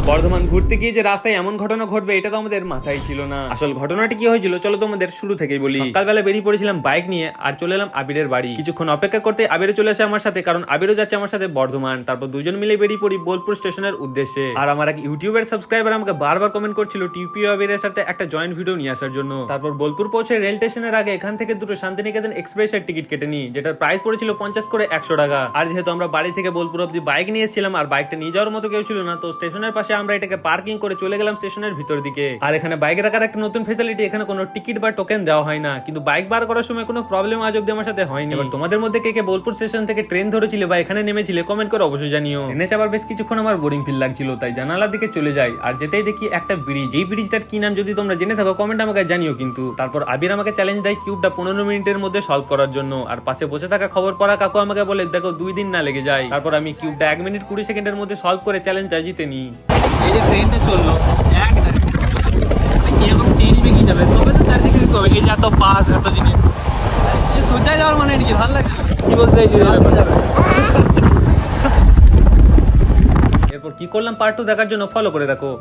বর্ধমান ঘুরতে গিয়ে যে রাস্তায় এমন ঘটনা ঘটবে এটা তো আমাদের মাথায় ছিল না। আসল ঘটনাটি কি হয়েছিল চলো তোমাদের শুরু থেকেই বলি। সকালবেলা বেরিয়ে পড়েছিলাম বাইক নিয়ে আর চলে এলাম আবিরের বাড়ি। কিছুক্ষণ অপেক্ষা করতে আবিরে চলে আসে আমার সাথে, কারণ আবিরও যাচ্ছে আমার সাথে বর্ধমান। তারপর দুজন মিলে বেরিয়ে পড়ি বোলপুর স্টেশনের উদ্দেশ্যে। আর আমার এক ইউটিউবের সাবস্ক্রাইবার আমাকে বারবার কমেন্ট করছিল টিপি আবিরের সাথে একটা জয়েন্ট ভিডিও নিয়ে আসার জন্য। তারপর বোলপুর পৌঁছে রেল স্টেশনের আগে এখান থেকে দুটো শান্তিনিকেতন এক্সপ্রেসের টিকিট কেটে নিই, যেটার প্রাইস পড়েছিল 50 করে 100 টাকা। আর যেহেতু আমরা বাড়ি থেকে বোলপুর অব্দি বাইক নিয়ে এসেছিলাম আর বাইকটা নিয়ে যাওয়ার মতো কেউ ছিল না, তো স্টেশনের পাশে আমরা এটাকে পার্কিং করে চলে গেলাম স্টেশনের ভিতর দিকে। আর এখানে বাইক রাখার একটা নতুন ফ্যাসিলিটি, এখানে কোনো টিকিট বা টোকেন দেওয়া হয় না, কিন্তু বাইক বার করার সময় কোনো প্রবলেম আজ অব্দি আমার সাথে হয়নি। এবার তোমাদের মধ্যে কে কে বোলপুর স্টেশন থেকে ট্রেন ধরেছিলে বা এখানে নেমেছিলে কমেন্ট করে অবশ্যই জানিও। ট্রেনে চাপার বেশ কিছুক্ষণ আমার বোরিং ফিল লাগছিল, তাই জানালার দিকে চলে যাই। আর যেতেই দেখি একটা ব্রিজ, এই ব্রিজটার কি নাম যদি তোমরা জেনে থাকো কমেন্ট আমাকে জানিও কিন্তু। তারপর আবির আমাকে চ্যালেঞ্জ দেয় কিউবটা 15 মিনিটের মধ্যে সলভ করার জন্য। আর পাশে বসে থাকা খবর পড়া কাকু আমাকে বলে দেখো 2 দিন না লেগে যায়। তারপর আমি কিউবটা 1 মিনিট 20 সেকেন্ডের মধ্যে সলভ করে চ্যালেঞ্জটা জিতে নিই। এই যে ট্রেনটা চললো এরকম ট্রেনই বেরিয়ে যাবে তবে তো চারদিকে দিতে হবে। এই যে এত বাস এত জিনিস সোজা যাওয়ার মানে কি ভালো লাগে কি বলতে এরপর কি করলাম পার্ট 2 দেখার জন্য ফলো করে রাখো।